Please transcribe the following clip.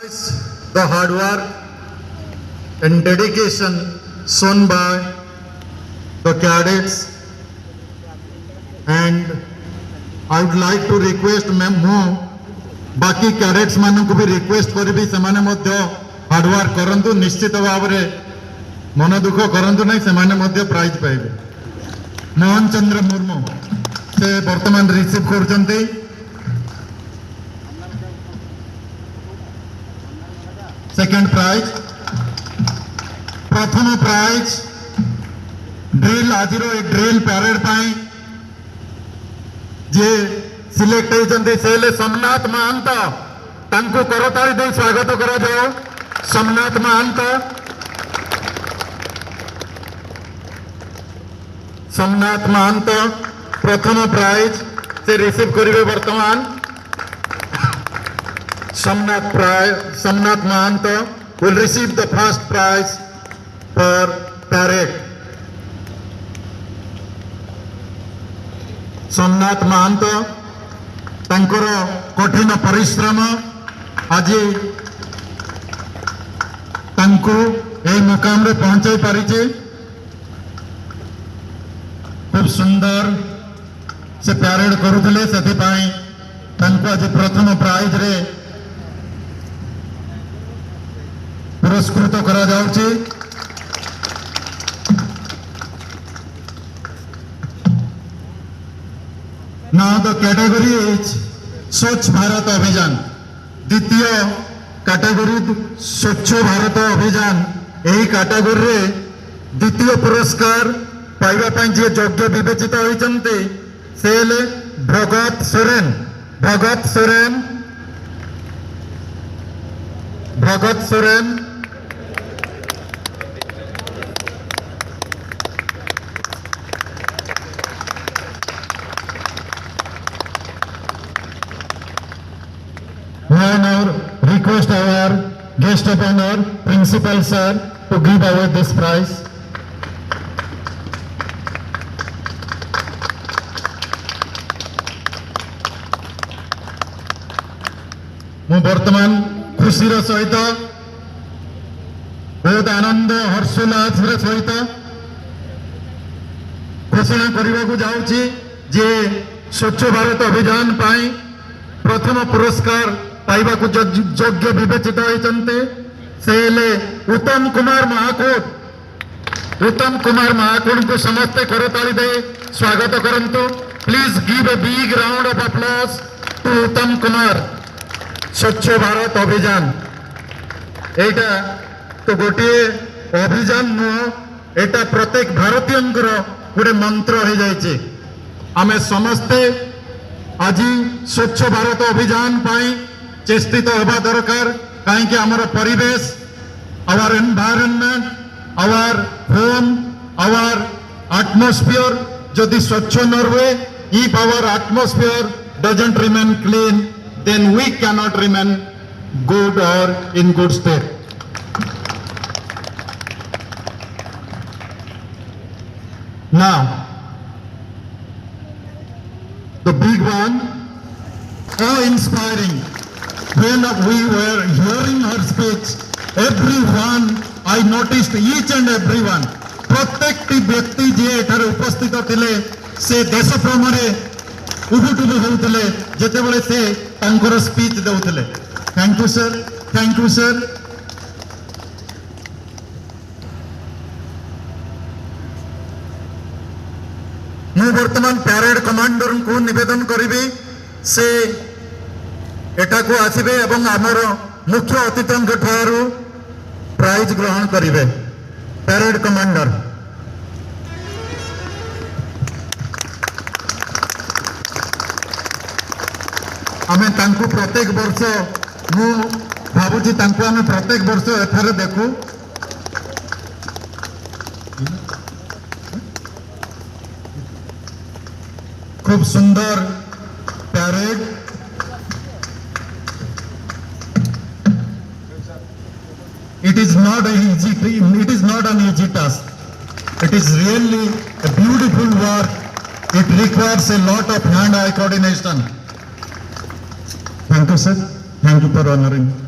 The hard work and dedication shown by the cadets, and I would like to request ମୁଁ बाकी cadets ମାନଙ୍କୁ भी request କରିବି ସେମାନେ ମଧ୍ୟ hard work କରନ୍ତୁ ନିଶ୍ଚିତ ଭାବରେ ମନ ଦୁଃଖ କରନ୍ତୁ ନାହିଁ ସେମାନେ ମଧ୍ୟ ପ୍ରାଇଜ୍ ପାଇବେ। ମୋହନ ଚନ୍ଦ୍ର ମୁର୍ମୁ ସେ ବର୍ତ୍ତମାନ ରିସିଭ୍ କରୁଛନ୍ତି। सेकेंड प्राइज प्रथम प्राइज ड्रिल आज ड्रिल पैरेड पाई जे सिलेक्ट होती से सोमनाथ महांत तांको करताली दे स्वागत करा जाओ। सोमनाथ महांत सोमनाथ महांत प्रथम प्राइज से रिसीव करेंगे वर्तमान। Somnath Mahanta will receive the first prize for parade. Somnath Mahanta तांकर कठिन परिश्रम आज तांको ए मुकाम रे पहुंचाई पारिचे। खूब सुंदर से पैरेड करुले से आज प्रथम प्राइज रे पुरस्कृत करा जाउची। Now the category is स्वच्छ भारत अभियान। द्वितीय कैटेगरी स्वच्छ भारत अभियान। यही कैटेगरी रे द्वितीय पुरस्कार पाइबा पई जे योग्य विवेचित होइचंती से भगत सोरेन। भगत सोरेन भगत Soren now request our guest of honor principal sir to give away this prize. मु वर्तमान खुशी सहित बहुत आनंद हर्षोल्लास सहित घोषणा करने को जाऊँगी जे स्वच्छ भारत अभियान पाई प्रथम पुरस्कार पाइबा को योग्य विवेचित होइचंते से उत्तम कुमार महाकोट। उत्तम कुमार महाकोट को समस्त करताली दे स्वागत करंतु। Please give a big round of applause to Uttam Kumar. स्वच्छ भारत अभियान एटा तो गोटे अभियान नुह एटा प्रत्येक भारतीय गोटे मंत्र हो जाए। आमे समस्ते आज स्वच्छ भारत अभियान पाई चेष्टित होगा दरकार कहीं आमर परिवेश our environment our home our atmosphere जदि स्वच्छ न रहे if our atmosphere doesn't remain clean then we cannot remain good or in good state. Now the big one, awe-inspiring. When we were hearing her speech, everyone, I noticed each and everyone, प्रत्येक व्यक्ति जे एठार उपस्थित थिले से देश प्रेम रे उभुटुबु होउतले जेते बेले से तांकर स्पीच देउतले। Thank you sir, thank you sir. मु वर्तमान पैरेड कमांडर को निवेदन करिबी से एटा को आसीबे एवं आमर मुख्य अतिथि ठारू प्राइज ग्रहण करिवे। पैरेड कमांडर आमे तांको प्रत्येक वर्ष मु भाबुची तांको आमे प्रत्येक वर्ष एथारे देखू। खूब सुंदर parade. It is not an easy task. It is really a beautiful work. It requires a lot of hand-eye coordination. Thank you, sir. Thank you for honoring.